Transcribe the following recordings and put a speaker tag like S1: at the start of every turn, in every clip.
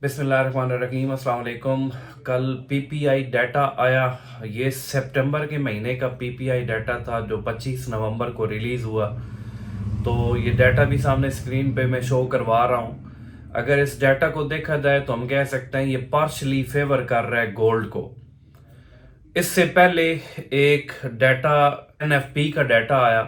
S1: बिस्मिल्लाहिर्रहमानिर्रहीम अस्सलाम वालेकुम। कल पीपीआई डाटा आया। ये सितंबर के महीने का पीपीआई डाटा था जो 25 नवंबर को रिलीज़ हुआ। तो ये डाटा भी सामने स्क्रीन पे मैं शो करवा रहा हूँ। अगर इस डाटा को देखा जाए तो हम कह सकते हैं ये पार्शली फेवर कर रहा है गोल्ड को। इससे पहले एक डाटा एनएफपी का डाटा आया,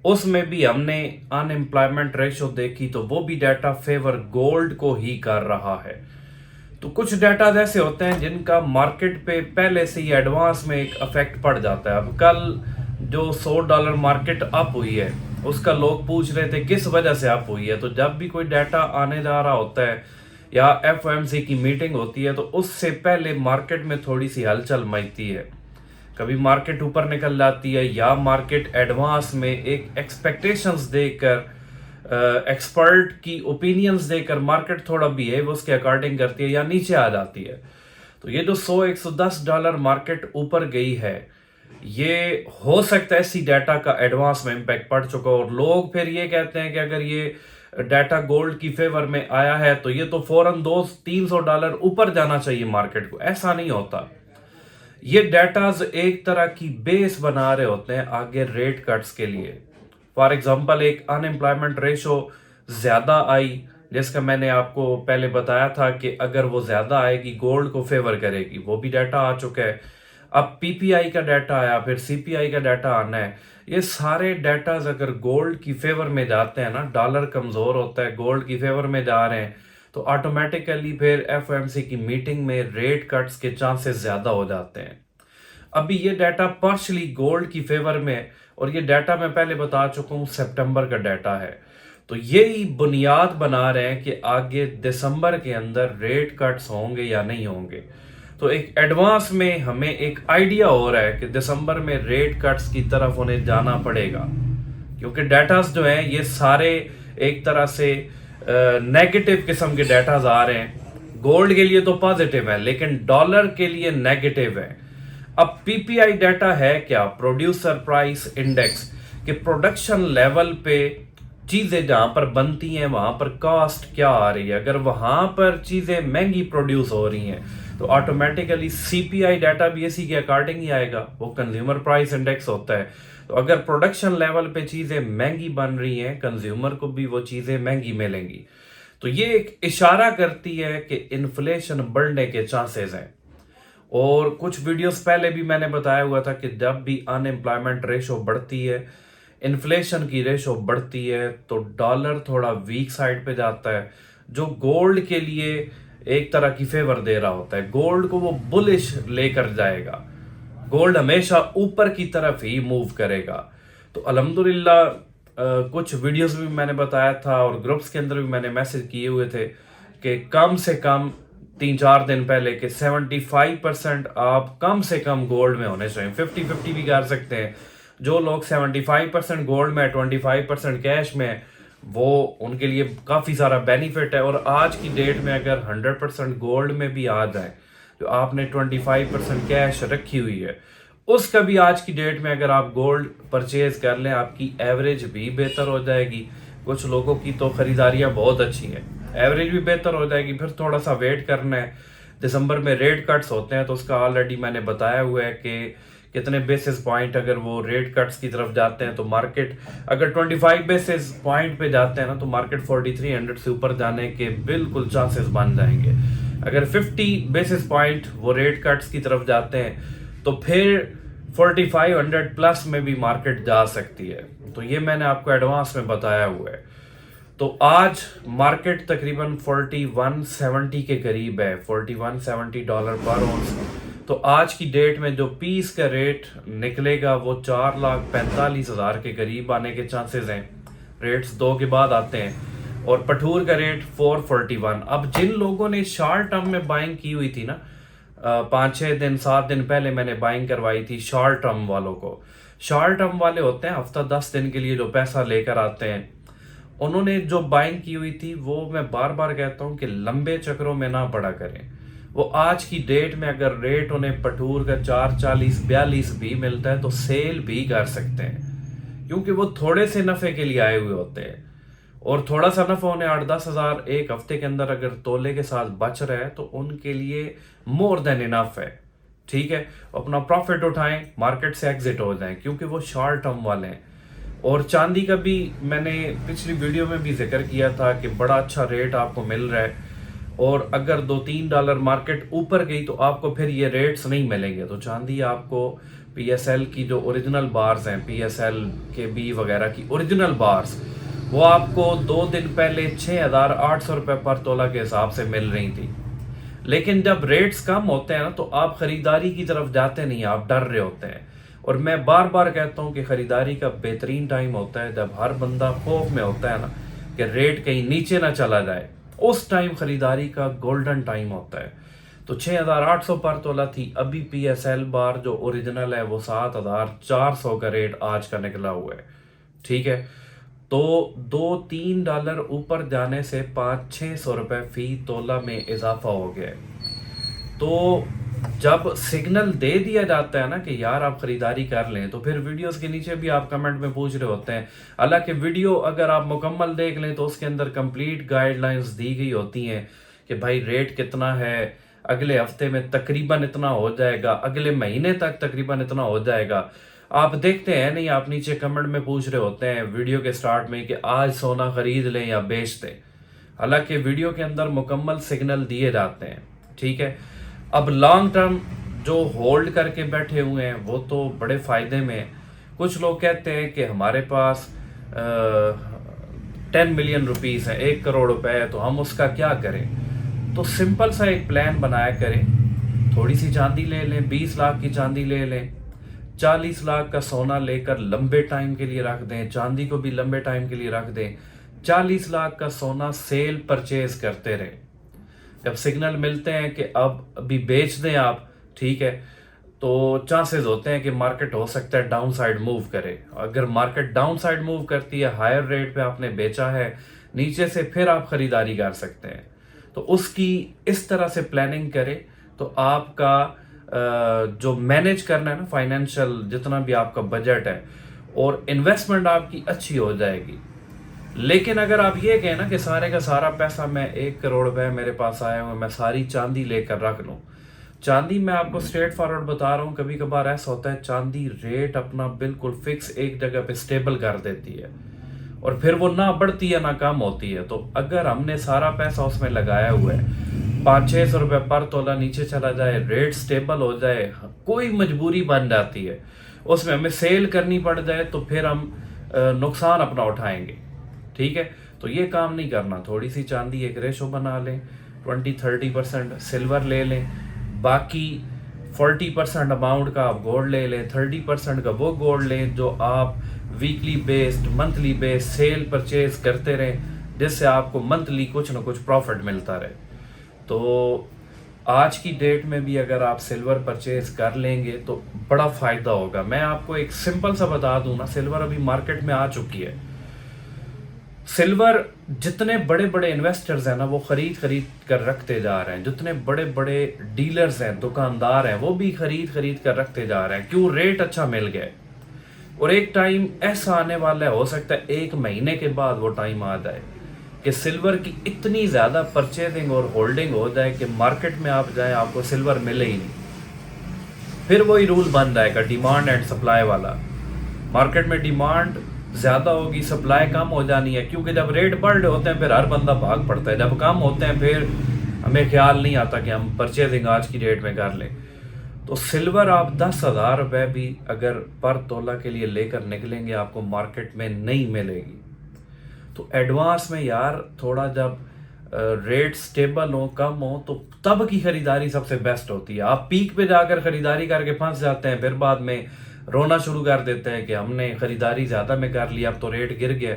S1: उसमें भी हमने अनएम्प्लॉयमेंट रेशो देखी तो वो भी डाटा फेवर गोल्ड को ही कर रहा है। तो कुछ डाटा ऐसे होते हैं जिनका मार्केट पे पहले से ही एडवांस में एक इफेक्ट पड़ जाता है। अब कल जो $100 मार्केट अप हुई है उसका लोग पूछ रहे थे किस वजह से अप हुई है। तो जब भी कोई डाटा आने जा रहा होता है या एफओएमसी की मीटिंग होती है तो उससे पहले मार्केट में थोड़ी सी हलचल मचती है। कभी मार्केट ऊपर निकल जाती है या मार्केट एडवांस में एक एक्सपेक्टेशंस देकर एक्सपर्ट की ओपिनियंस देकर मार्केट थोड़ा बिहेव उसके अकॉर्डिंग करती है या नीचे आ जाती है। तो ये जो $100-110 मार्केट ऊपर गई है, ये हो सकता है इसी डाटा का एडवांस में इम्पैक्ट पड़ चुका और लोग फिर ये कहते हैं कि अगर ये डाटा गोल्ड की फेवर में आया है तो ये तो फौरन $200-300 ऊपर जाना चाहिए मार्केट को। ऐसा नहीं होता। ये डाटाज एक तरह की बेस बना रहे होते हैं आगे रेट कट्स के लिए। फॉर एग्जांपल एक अनएम्प्लॉयमेंट रेशो ज्यादा आई, जिसका मैंने आपको पहले बताया था कि अगर वो ज्यादा आएगी गोल्ड को फेवर करेगी, वो भी डाटा आ चुका है। अब पीपीआई का डाटा आया, फिर सीपीआई का डाटा आना है। ये सारे डाटाज अगर गोल्ड की फेवर में जाते हैं ना, डॉलर कमजोर होता है, गोल्ड की फेवर में जा रहे हैं, तो ऑटोमेटिकली फिर एफओएमसी की मीटिंग में रेट कट्स के चांसेस ज्यादा हो जाते हैं। अभी ये डाटा पार्शली गोल्ड की फेवर में है और ये डाटा मैं पहले बता चुका हूँ सितंबर का डाटा है। तो यही बुनियाद बना रहे हैं कि आगे दिसंबर के अंदर रेट कट्स होंगे या नहीं होंगे। तो एक एडवांस में हमें एक आइडिया हो रहा है कि दिसंबर में रेट कट्स की तरफ उन्हें जाना पड़ेगा, क्योंकि डाटास जो हैं ये सारे एक तरह से नेगेटिव किस्म के डाटाज आ रहे हैं। गोल्ड के लिए तो पॉजिटिव है लेकिन डॉलर के लिए नेगेटिव है। अब पीपीआई डाटा है क्या? प्रोड्यूसर प्राइस इंडेक्स के प्रोडक्शन लेवल पे चीजें जहां पर बनती हैं वहां पर कॉस्ट क्या आ रही है। अगर वहां पर चीजें महंगी प्रोड्यूस हो रही हैं तो ऑटोमेटिकली सीपीआई डाटा भी इसी के अकॉर्डिंग ही आएगा। वो कंज्यूमर प्राइस इंडेक्स होता है। तो अगर प्रोडक्शन लेवल पे चीजें महंगी बन रही हैं, कंज्यूमर को भी वो चीजें महंगी मिलेंगी। तो ये एक इशारा करती है कि इन्फ्लेशन बढ़ने के चांसेस हैं। और कुछ वीडियोस पहले भी मैंने बताया हुआ था कि जब भी अनएम्प्लॉयमेंट रेशो बढ़ती है, इन्फ्लेशन की रेशो बढ़ती है, तो डॉलर थोड़ा वीक साइड पे जाता है, जो गोल्ड के लिए एक तरह की फेवर दे रहा होता है। गोल्ड को वो बुलिश लेकर जाएगा। गोल्ड हमेशा ऊपर की तरफ ही मूव करेगा। तो अल्हम्दुलिल्लाह कुछ वीडियोस भी मैंने बताया था और ग्रुप्स के अंदर भी मैंने मैसेज किए हुए थे कि कम से कम 3-4 दिन पहले कि 75% आप कम से कम गोल्ड में होने चाहिए। 50-50 भी कर सकते हैं। जो लोग 75% गोल्ड में, 25% कैश में, वो उनके लिए काफ़ी सारा बेनिफिट है। और आज की डेट में अगर 100% गोल्ड में भी आ जाए, तो आपने 25% कैश रखी हुई है, उसका भी आज की डेट में अगर आप गोल्ड परचेज कर लें, आपकी एवरेज भी बेहतर हो जाएगी। कुछ लोगों की तो खरीदारियां बहुत अच्छी हैं, एवरेज भी बेहतर हो जाएगी। फिर थोड़ा सा वेट करना है। दिसंबर में रेट कट्स होते हैं तो उसका ऑलरेडी मैंने बताया हुआ है कि कितने बेसिस पॉइंट अगर वो रेट कट्स की तरफ जाते हैं तो मार्केट अगर 25 बेसिस पॉइंट पे जाते हैं ना, तो मार्केट 4300 से ऊपर जाने के बिल्कुल चांसेस बन जाएंगे। अगर 50 बेसिस पॉइंट वो रेट कट्स की तरफ जाते हैं तो फिर 4500 प्लस में भी मार्केट जा सकती है। तो ये मैंने आपको एडवांस में बताया हुआ है। तो आज मार्केट तकरीबन 4170 के करीब है, $4170 पर ऑन्स। तो आज की डेट में जो पीस का रेट निकलेगा वो 4,45,000 के करीब आने के चांसेस हैं। रेट्स 2 के बाद आते हैं और पठूर का रेट 441। अब जिन लोगों ने शॉर्ट टर्म में बाइंग की हुई थी ना, 5-6 दिन 7 दिन पहले मैंने बाइंग करवाई थी शॉर्ट टर्म वालों को। शॉर्ट टर्म वाले होते हैं हफ्ता 10 दिन के लिए जो पैसा लेकर आते हैं। उन्होंने जो बाइंग की हुई थी वो मैं बार बार कहता हूं कि लंबे चक्रों में ना पड़ा करें। वो आज की डेट में अगर रेट उन्हें पठूर का 440-42 भी मिलता है तो सेल भी कर सकते हैं, क्योंकि वो थोड़े से नफे के लिए आए हुए होते हैं। और थोड़ा सा नफा उन्हें 8-10 हज़ार एक हफ्ते के अंदर अगर तोले के साथ बच रहा है तो उनके लिए मोर देन इनफ है। ठीक है, अपना प्रॉफिट उठाएं, मार्केट से एग्जिट हो जाएं, क्योंकि वो शॉर्ट टर्म वाले हैं। और चांदी का भी मैंने पिछली वीडियो में भी जिक्र किया था कि बड़ा अच्छा रेट आपको मिल रहा है, और अगर $2-3 मार्केट ऊपर गई तो आपको फिर ये रेट्स नहीं मिलेंगे। तो चांदी आपको PSL की जो ओरिजिनल बार्स हैं, PSL के बी वगैरह की ओरिजिनल बार्स, वो आपको 2 दिन पहले 6,800 रुपये पर तोला के हिसाब से मिल रही थी। लेकिन जब रेट्स कम होते हैं ना तो आप खरीदारी की तरफ जाते नहीं, आप डर रहे होते हैं। और मैं बार बार कहता हूँ कि खरीदारी का बेहतरीन टाइम होता है जब हर बंदा खौफ में होता है ना कि रेट कहीं नीचे ना चला जाए, उस टाइम खरीदारी का गोल्डन टाइम होता है। तो 6,800 पर तोला थी। अभी PSL बार जो ओरिजिनल है वो 7,400 का रेट आज का निकला हुआ है। ठीक है, तो $2-3 ऊपर जाने से 500-600 रुपये फी तोला में इजाफा हो गया है। तो जब सिग्नल दे दिया जाता है ना कि यार आप खरीदारी कर लें, तो फिर वीडियोस के नीचे भी आप कमेंट में पूछ रहे होते हैं। हालांकि वीडियो अगर आप मुकम्मल देख लें तो उसके अंदर कंप्लीट गाइडलाइंस दी गई होती हैं कि भाई रेट कितना है, अगले हफ्ते में तकरीबन इतना हो जाएगा, अगले महीने तक तकरीबन इतना हो जाएगा। आप देखते हैं नहीं, आप नीचे कमेंट में पूछ रहे होते हैं वीडियो के स्टार्ट में कि आज सोना खरीद लें या बेच दें। हालांकि वीडियो के अंदर मुकम्मल सिग्नल दिए जाते हैं। ठीक है, अब लॉन्ग टर्म जो होल्ड करके बैठे हुए हैं वो तो बड़े फ़ायदे में हैं। कुछ लोग कहते हैं कि हमारे पास 10 मिलियन रुपीस है, 1 करोड़ रुपए है, तो हम उसका क्या करें। तो सिंपल सा एक प्लान बनाया करें। थोड़ी सी चांदी ले लें, 20 लाख की चांदी ले लें, 40 लाख का सोना लेकर लंबे टाइम के लिए रख दें, चांदी को भी लंबे टाइम के लिए रख दें। 40 लाख का सोना सेल परचेज करते रहें। जब सिग्नल मिलते हैं कि अब अभी बेच दें आप, ठीक है, तो चांसेस होते हैं कि मार्केट हो सकता है डाउन साइड मूव करे। अगर मार्केट डाउन साइड मूव करती है, हायर रेट पे आपने बेचा है, नीचे से फिर आप खरीदारी कर सकते हैं। तो उसकी इस तरह से प्लानिंग करें तो आपका जो मैनेज करना है ना फाइनेंशियल, जितना भी आपका बजट है, और इन्वेस्टमेंट आपकी अच्छी हो जाएगी। लेकिन अगर आप ये कहें ना कि सारे का सारा पैसा, मैं 1 करोड़ रुपए मेरे पास आया हूँ, मैं सारी चांदी लेकर रख लूँ। चांदी मैं आपको स्ट्रेट फॉरवर्ड बता रहा हूँ, कभी कभार ऐसा होता है चांदी रेट अपना बिल्कुल फिक्स एक जगह पे स्टेबल कर देती है, और फिर वो ना बढ़ती है ना कम होती है। तो अगर हमने सारा पैसा उसमें लगाया हुआ है, 500-600 रुपये पर तोला नीचे चला जाए, रेट स्टेबल हो जाए, कोई मजबूरी बन जाती है, उसमें हमें सेल करनी पड़ जाए, तो फिर हम नुकसान अपना उठाएंगे। ठीक है, तो ये काम नहीं करना। थोड़ी सी चांदी एक रेशो बना लें, 20-30% सिल्वर ले लें, बाकी 40% अमाउंट का आप गोल्ड ले लें, 30% का वो गोल्ड लें जो आप weekly based, monthly based cell purchase करते रहें, जिससे आपको मंथली कुछ ना कुछ प्रॉफिट मिलता रहे। तो आज की डेट में भी अगर आप सिल्वर परचेज कर लेंगे तो बड़ा फ़ायदा होगा। मैं आपको एक सिंपल सा बता दूं ना, सिल्वर अभी मार्केट में आ चुकी है। सिल्वर जितने बड़े बड़े इन्वेस्टर्स हैं ना, वो खरीद कर रखते जा रहे हैं। जितने बड़े बड़े डीलर्स हैं, दुकानदार हैं, वो भी खरीद कर रखते जा रहे हैं। क्यों? रेट अच्छा मिल गया है। और एक टाइम ऐसा आने वाला है, हो सकता है 1 महीने के बाद वो टाइम आ जाए कि सिल्वर की इतनी ज़्यादा परचेजिंग और होल्डिंग हो जाए कि मार्केट में आप जाए, आपको सिल्वर मिले ही नहीं। फिर वही रूल बन जाएगा डिमांड एंड सप्लाई वाला। मार्केट में डिमांड ज़्यादा होगी, सप्लाई कम हो जानी है, क्योंकि जब रेट बढ़ रहे होते हैं फिर हर बंदा भाग पड़ता है। जब कम होते हैं फिर हमें ख्याल नहीं आता कि हम परचेजिंग आज की डेट में कर लें। तो सिल्वर आप 10,000 रुपये भी अगर पर तोला के लिए लेकर निकलेंगे, आपको मार्केट में नहीं मिलेगी। तो एडवांस में यार थोड़ा जब रेट स्टेबल हो, कम हो, तो तब की खरीदारी सबसे बेस्ट होती है। आप पीक पे जाकर खरीदारी करके फंस जाते हैं, फिर बाद में रोना शुरू कर देते हैं कि हमने खरीदारी ज़्यादा में कर ली, अब तो रेट गिर गया।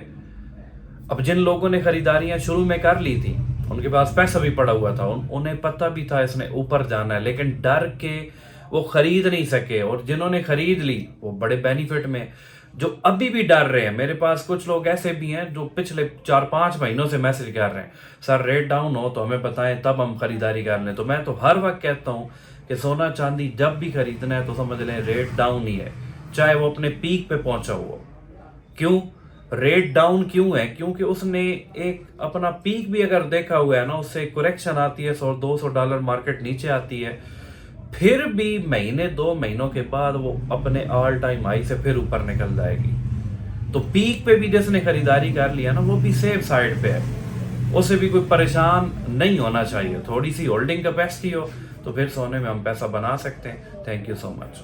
S1: अब जिन लोगों ने खरीदारियां शुरू में कर ली थी, उनके पास पैसा भी पड़ा हुआ था, उन्हें पता भी था इसने ऊपर जाना है, लेकिन डर के वो खरीद नहीं सके। और जिन्होंने खरीद ली वो बड़े बेनिफिट में। जो अभी भी डर रहे हैं, मेरे पास कुछ लोग ऐसे भी हैं जो पिछले 4-5 महीनों से मैसेज कर रहे हैं, सर रेट डाउन हो तो हमें बताएं, तब हम खरीदारी कर लें। तो मैं तो हर वक्त कहता हूं कि सोना चांदी जब भी खरीदना है तो समझ लें रेट डाउन ही है, चाहे वो अपने पीक पे पहुंचा हुआ। क्यों? रेट डाउन क्यों है? क्योंकि उसने एक अपना पीक भी अगर देखा हुआ है ना, उससे करेक्शन आती है, $100-200 मार्केट नीचे आती है, फिर भी महीने 2 महीनों के बाद वो अपने ऑल टाइम हाई से फिर ऊपर निकल जाएगी। तो पीक पे भी जिसने खरीदारी कर लिया ना, वो भी सेफ साइड पे है, उसे भी कोई परेशान नहीं होना चाहिए। थोड़ी सी होल्डिंग कैपेसिटी हो तो फिर सोने में हम पैसा बना सकते हैं। Thank you so much.